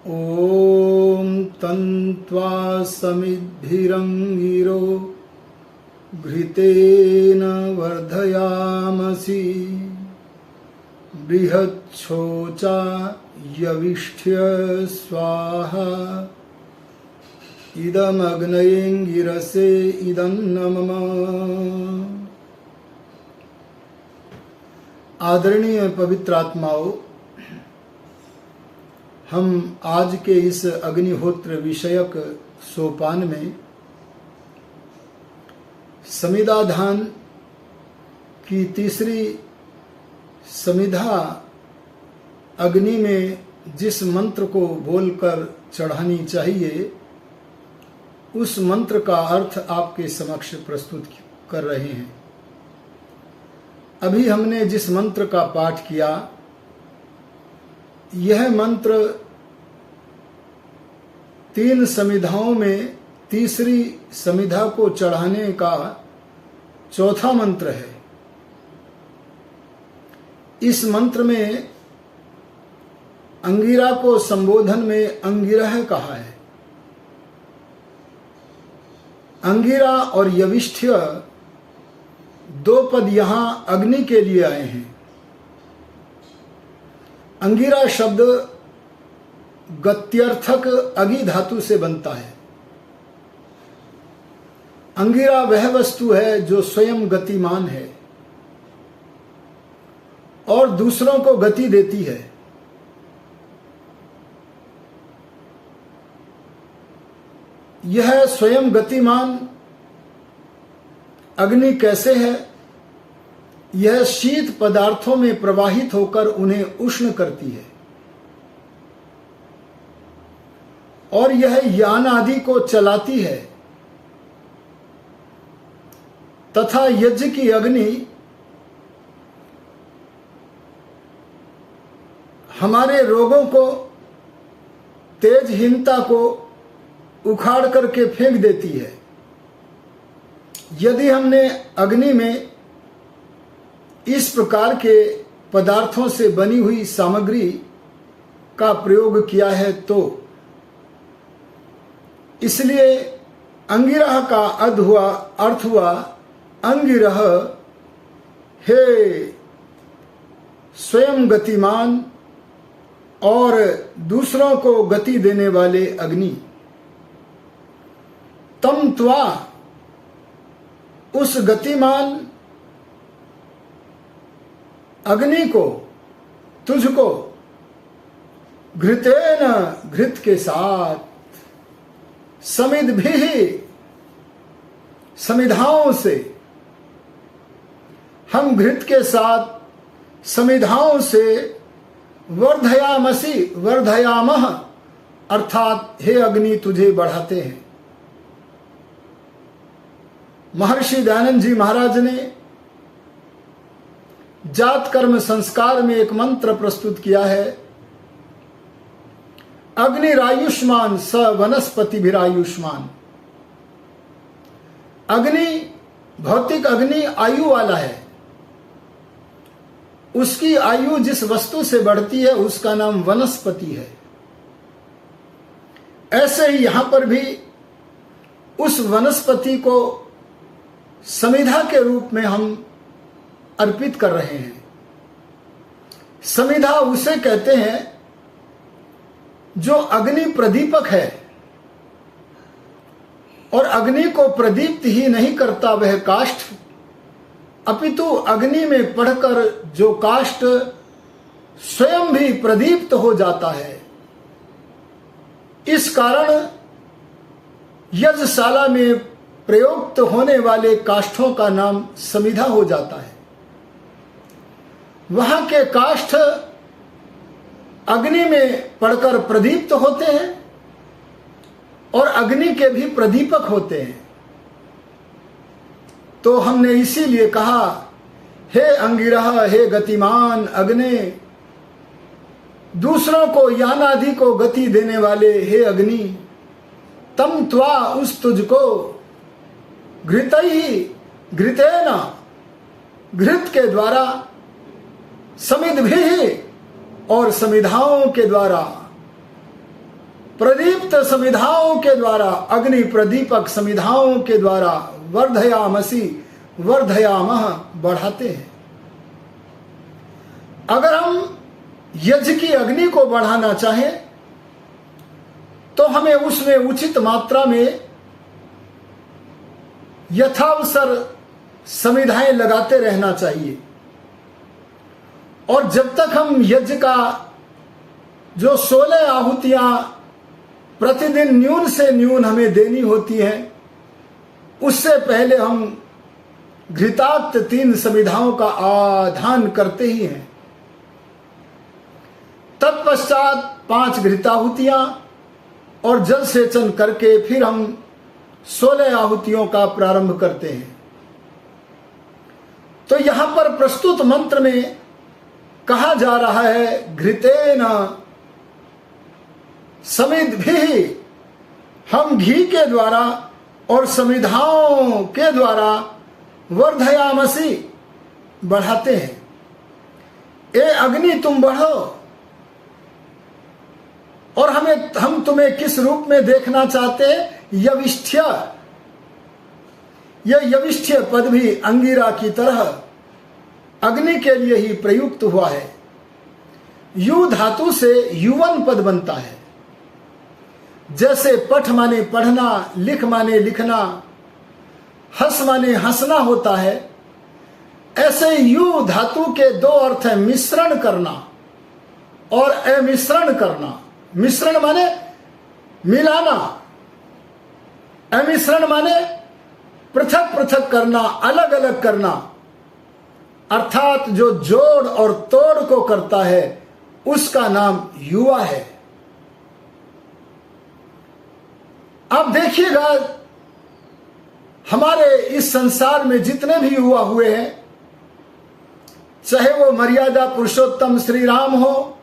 ॐ तन्त्वा समिद्भिरङ्गिरो घृतेन वर्धयामसि बृहच्छोचा यविष्ठ्य स्वाहा इदमग्नयेङ्गिरसे इदन्न मम। आदरणीय पवित्र आत्माओं, हम आज के इस अग्निहोत्र विषयक सोपान में समिधाधान की तीसरी समिधा अग्नि में जिस मंत्र को बोलकर चढ़ानी चाहिए उस मंत्र का अर्थ आपके समक्ष प्रस्तुत कर रहे हैं। अभी हमने जिस मंत्र का पाठ किया, यह मंत्र 3 समिधाओं में तीसरी समिधा को चढ़ाने का चौथा मंत्र है। इस मंत्र में अंगिरा को संबोधन में अंगिरह कहा है। अंगिरा और यविष्ठ्य 2 पद यहां अग्नि के लिए आए हैं। अंगिरा शब्द गत्यर्थक अगि धातु से बनता है। अंगिरा वह वस्तु है जो स्वयं गतिमान है और दूसरों को गति देती है। यह स्वयं गतिमान अग्नि कैसे है? यह शीत पदार्थों में प्रवाहित होकर उन्हें उष्ण करती है और यह यान आदि को चलाती है तथा यज्ञ की अग्नि हमारे रोगों को, तेजहीनता को उखाड़ करके फेंक देती है। यदि हमने अग्नि में इस प्रकार के पदार्थों से बनी हुई सामग्री का प्रयोग किया है तो इसलिए अंगिरह का अर्थ हुआ अंगिरह, हे स्वयं गतिमान और दूसरों को गति देने वाले अग्नि। तम त्वा, उस गतिमान अग्नि को, तुझको, घृतेन, घृत के साथ, समिद्भिः, समिधाओं से, हम घृत के साथ समिधाओं से वर्धयामसि, वर्धयामः, अर्थात हे अग्नि तुझे बढ़ाते हैं। महर्षि दयानंद जी महाराज ने जात कर्म संस्कार में एक मंत्र प्रस्तुत किया है। अग्निरायुष्मान स वनस्पतिभिरायुष्मान। अग्नि, भौतिक अग्नि आयु वाला है। उसकी आयु जिस वस्तु से बढ़ती है उसका नाम वनस्पति है। ऐसे ही यहां पर भी उस वनस्पति को समिधा के रूप में हम अर्पित कर रहे हैं। समिधा उसे कहते हैं जो अग्नि प्रदीपक है और अग्नि को प्रदीप्त ही नहीं करता वह काष्ठ, अपितु अग्नि में पढ़कर जो काष्ठ स्वयं भी प्रदीप्त हो जाता है। इस कारण यज्ञशाला में प्रयुक्त होने वाले काष्ठों का नाम समिधा हो जाता है। वहां के काष्ठ अग्नि में पड़कर प्रदीप्त होते हैं और अग्नि के भी प्रदीपक होते हैं। तो हमने इसीलिए कहा, हे अंगिरह, हे गतिमान अग्नि, दूसरों को, यान आदि को गति देने वाले हे अग्नि, तम त्वा, उस तुझको, घृतैः, घृतेन, घृत के द्वारा, समिद्भिः, और समिधाओं के द्वारा, प्रदीप्त समिधाओं के द्वारा, अग्नि प्रदीपक समिधाओं के द्वारा वर्धयामसि वर्धयामः बढ़ाते हैं। अगर हम यज्ञ की अग्नि को बढ़ाना चाहें तो हमें उसमें उचित मात्रा में यथावसर समिधाएं लगाते रहना चाहिए। और जब तक हम यज्ञ का जो 16 आहुतियां प्रतिदिन न्यून से न्यून हमें देनी होती हैं, उससे पहले हम घृताक्त 3 समिधाओं का आधान करते ही हैं। तत्पश्चात 5 घृताहुतियां और जल सेचन करके फिर हम 16 आहुतियों का प्रारंभ करते हैं। तो यहां पर प्रस्तुत मंत्र में कहा जा रहा है, घृतेन समिद्भिः, हम घी के द्वारा और समिधाओं के द्वारा वर्धयामसि बढ़ाते हैं। ए अग्नि तुम बढ़ो। और हम तुम्हें किस रूप में देखना चाहते हैं? यविष्ठ्य। यह यविष्ठ्य पद भी अंगिरा की तरह अग्नि के लिए ही प्रयुक्त हुआ है। यु धातु से युवन पद बनता है। जैसे पठ माने पढ़ना, लिख माने लिखना, हंस माने हंसना होता है, ऐसे यु धातु के 2 अर्थ है, मिश्रण करना और अमिश्रण करना। मिश्रण माने मिलाना, अमिश्रण माने पृथक पृथक करना, अलग अलग करना। अर्थात जो जोड़ और तोड़ को करता है उसका नाम युवा है। अब देखिएगा, हमारे इस संसार में जितने भी युवा हुए हैं, चाहे वो मर्यादा पुरुषोत्तम श्री राम हो,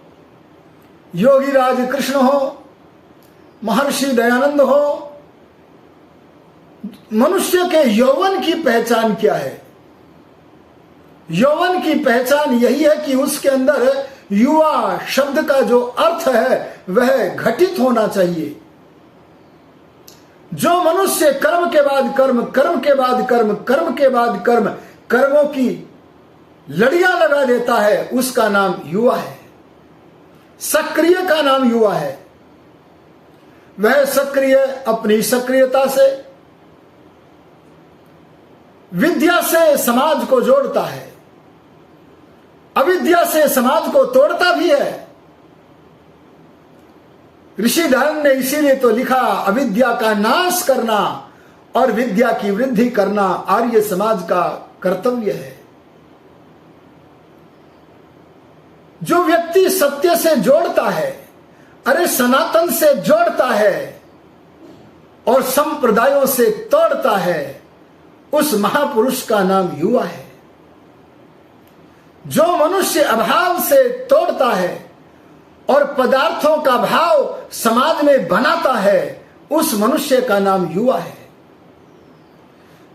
योगीराज कृष्ण हो, महर्षि दयानंद हो, मनुष्य के यौवन की पहचान क्या है? यौवन की पहचान यही है कि उसके अंदर युवा शब्द का जो अर्थ है वह घटित होना चाहिए। जो मनुष्य कर्म के बाद कर्म, कर्म के बाद कर्म, कर्म के बाद कर्म, कर्मों की लड़ियां लगा देता है, उसका नाम युवा है। सक्रिय का नाम युवा है। वह सक्रिय अपनी सक्रियता से, विद्या से समाज को जोड़ता है, अविद्या से समाज को तोड़ता भी है। ऋषिधर ने इसीलिए तो लिखा, अविद्या का नाश करना और विद्या की वृद्धि करना आर्य समाज का कर्तव्य है। जो व्यक्ति सत्य से जोड़ता है, अरे सनातन से जोड़ता है और संप्रदायों से तोड़ता है, उस महापुरुष का नाम युवा है। जो मनुष्य अभाव से तोड़ता है और पदार्थों का भाव समाज में बनाता है, उस मनुष्य का नाम युवा है।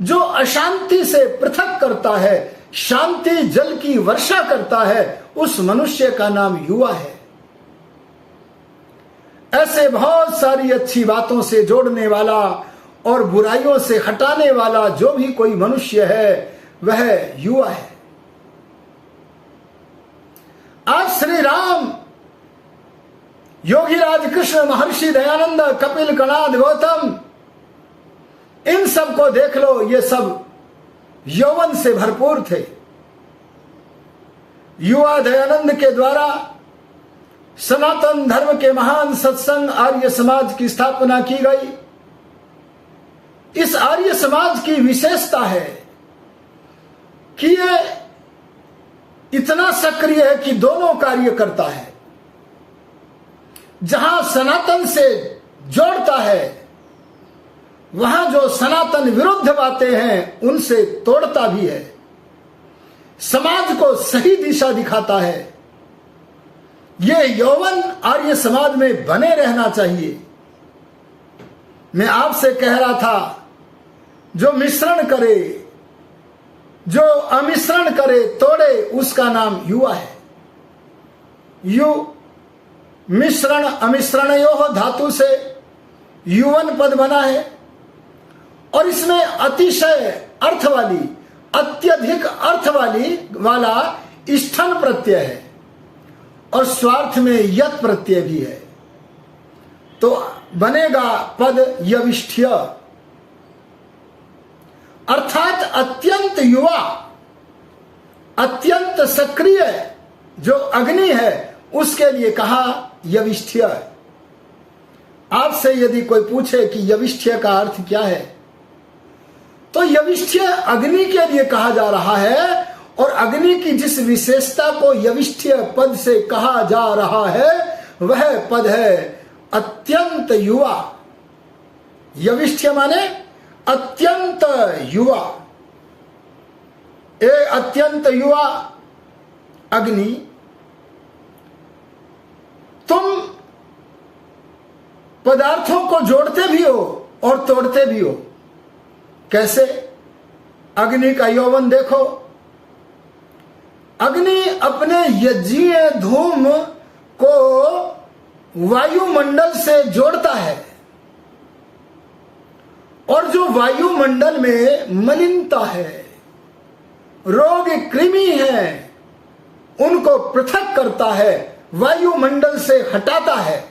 जो अशांति से पृथक करता है, शांति जल की वर्षा करता है, उस मनुष्य का नाम युवा है। ऐसे बहुत सारी अच्छी बातों से जोड़ने वाला और बुराइयों से हटाने वाला जो भी कोई मनुष्य है वह युवा है। आज श्री राम, योगीराज कृष्ण, महर्षि दयानंद, कपिल, कणाद, गौतम, इन सब को देख लो, ये सब यौवन से भरपूर थे। युवा दयानंद के द्वारा सनातन धर्म के महान सत्संग आर्य समाज की स्थापना की गई। इस आर्य समाज की विशेषता है कि ये इतना सक्रिय है कि दोनों कार्य करता है। जहां सनातन से जोड़ता है, वहां जो सनातन विरुद्ध बातें हैं उनसे तोड़ता भी है। समाज को सही दिशा दिखाता है। ये यौवन आर्य समाज में बने रहना चाहिए। मैं आपसे कह रहा था, जो मिश्रण करे, जो अमिश्रण करे, तोड़े, उसका नाम युवा है। यु मिश्रण अमिश्रणयोः धातु से युवन पद बना है और इसमें अतिशय अर्थ वाली, अत्यधिक अर्थ वाला स्थन प्रत्यय है और स्वार्थ में यत् प्रत्यय भी है, तो बनेगा पद यविष्ठ्य, अर्थात अत्यंत युवा, अत्यंत सक्रिय जो अग्नि है उसके लिए कहा यविष्ठ्य। आपसे यदि कोई पूछे कि यविष्ठ्य का अर्थ क्या है, तो यविष्ठ्य अग्नि के लिए कहा जा रहा है और अग्नि की जिस विशेषता को यविष्ठ्य पद से कहा जा रहा है वह पद है अत्यंत युवा। यविष्ठ्य माने अत्यंत युवा। ए अत्यंत युवा अग्नि, तुम पदार्थों को जोड़ते भी हो और तोड़ते भी हो। कैसे? अग्नि का यौवन देखो। अग्नि अपने यज्ञीय धूम को वायुमंडल से जोड़ता है और जो वायुमंडल में मलिनता है, रोग कृमि है, उनको पृथक करता है, वायुमंडल से हटाता है।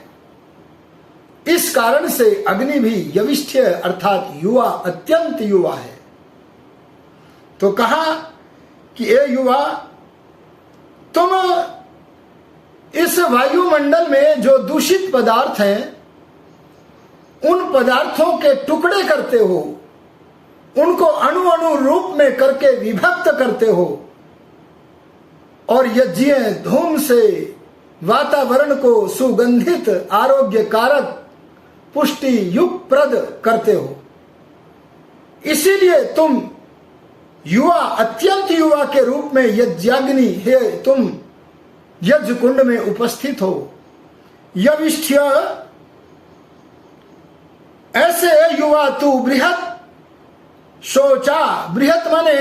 इस कारण से अग्नि भी यविष्ठ्य अर्थात युवा, अत्यंत युवा है। तो कहा कि ए युवा, तुम इस वायुमंडल में जो दूषित पदार्थ हैं उन पदार्थों के टुकड़े करते हो, उनको अणु अणु रूप में करके विभक्त करते हो और यज्ञीय धूम से वातावरण को सुगंधित, आरोग्य कारक, पुष्टि युक्त प्रद करते हो। इसीलिए तुम युवा, अत्यंत युवा के रूप में यज्ञाग्नि है, तुम यज्ञ कुंड में उपस्थित हो। यविष्ठ्य, ऐसे युवा तू बृहत शोचा। बृहत माने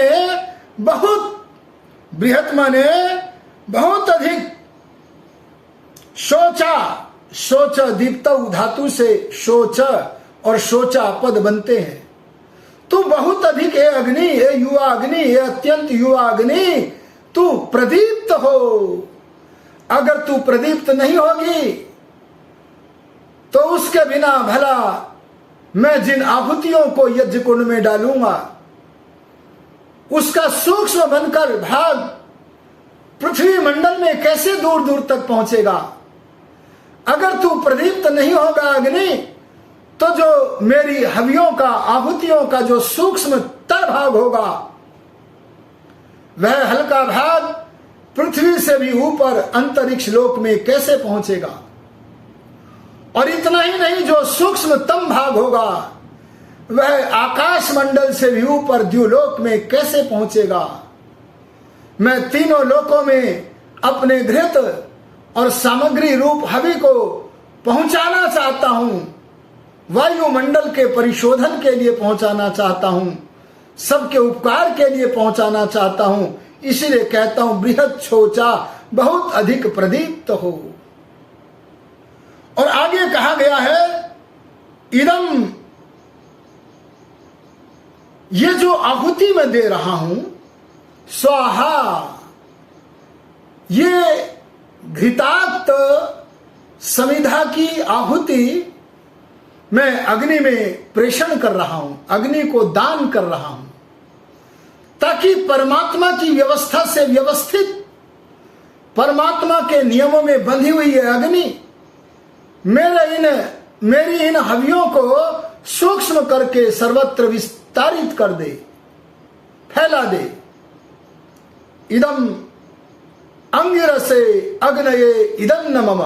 बहुत, बृहत माने बहुत अधिक। शोचा, शोच दीप्त धातु से शोच और शोचा पद बनते हैं। तू बहुत अधिक है अग्नि, हे युवा अग्नि, हे अत्यंत युवा अग्नि, तू प्रदीप्त हो। अगर तू प्रदीप्त नहीं होगी तो उसके बिना भला मैं जिन आहुतियों को यज्ञ कुंड में डालूंगा उसका सूक्ष्म बनकर भाग पृथ्वी मंडल में कैसे दूर दूर तक पहुंचेगा। अगर तू प्रदीप्त नहीं होगा अग्नि, तो जो मेरी हवियों का, आहुतियों का जो सूक्ष्म तर भाग होगा वह हल्का भाग पृथ्वी से भी ऊपर अंतरिक्ष लोक में कैसे पहुंचेगा। और इतना ही नहीं, जो सूक्ष्मतम भाग होगा वह आकाश मंडल से भी ऊपर द्युलोक में कैसे पहुंचेगा। मैं तीनों लोकों में अपने घृत और सामग्री रूप हवि को पहुंचाना चाहता हूं, वायुमंडल के परिशोधन के लिए पहुंचाना चाहता हूं, सबके उपकार के लिए पहुंचाना चाहता हूं। इसीलिए कहता हूं बृहत शोचा, बहुत अधिक प्रदीप्त हो। और आगे कहा गया है इदम, ये जो आहुति मैं दे रहा हूं स्वाहा, ये घृताक्त समिधा की आहुति मैं अग्नि में प्रेषण कर रहा हूं, अग्नि को दान कर रहा हूं, ताकि परमात्मा की व्यवस्था से व्यवस्थित, परमात्मा के नियमों में बंधी हुई है अग्नि मेरी इन हवियों को सूक्ष्म करके सर्वत्र विस्तारित कर दे, फैला दे। इदम अंगिरसे अग्नये इदम न मम,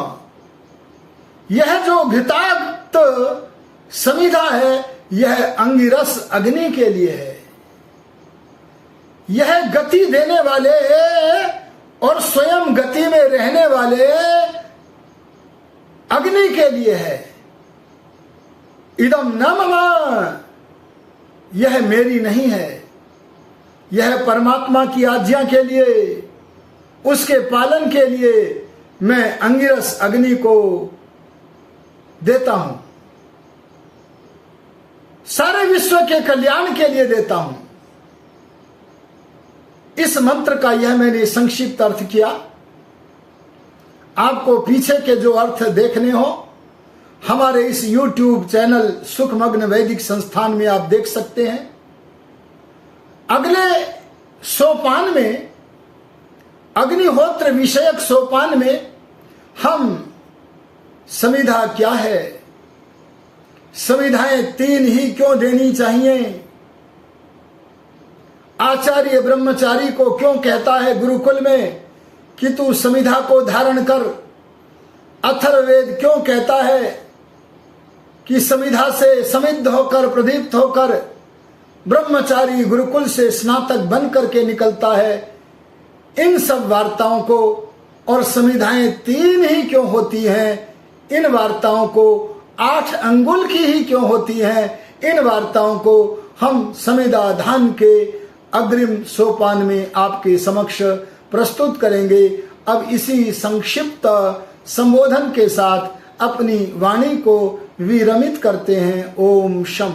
यह जो घृताक्त समिधा है यह अंगिरस अग्नि के लिए है। यह गति देने वाले और स्वयं गति में रहने वाले अग्नि के लिए है। इदम न मम, यह मेरी नहीं है, यह परमात्मा की आज्ञा के लिए, उसके पालन के लिए मैं अंगिरस अग्नि को देता हूं, सारे विश्व के कल्याण के लिए देता हूं। इस मंत्र का यह मैंने संक्षिप्त अर्थ किया। आपको पीछे के जो अर्थ देखने हो हमारे इस YouTube चैनल सुखमग्न वैदिक संस्थान में आप देख सकते हैं। अगले सोपान में, अग्निहोत्र विषयक सोपान में, हम समिधा क्या है, समिधाएं 3 ही क्यों देनी चाहिए, आचार्य ब्रह्मचारी को क्यों कहता है गुरुकुल में कि तू समिधा को धारण कर, अथर्ववेद क्यों कहता है कि समिधा से समिद्ध होकर प्रदीप्त होकर ब्रह्मचारी गुरुकुल से स्नातक बन करके निकलता है। इन सब वार्ताओं को, और समिधाएं 3 ही क्यों होती हैं, इन वार्ताओं को 8 अंगुल की ही क्यों होती हैं, इन वार्ताओं को हम समिधा दान के अग्रिम सोपान में आपके समक्ष प्रस्तुत करेंगे। अब इसी संक्षिप्त संबोधन के साथ अपनी वाणी को विरमित करते हैं। ओम शम।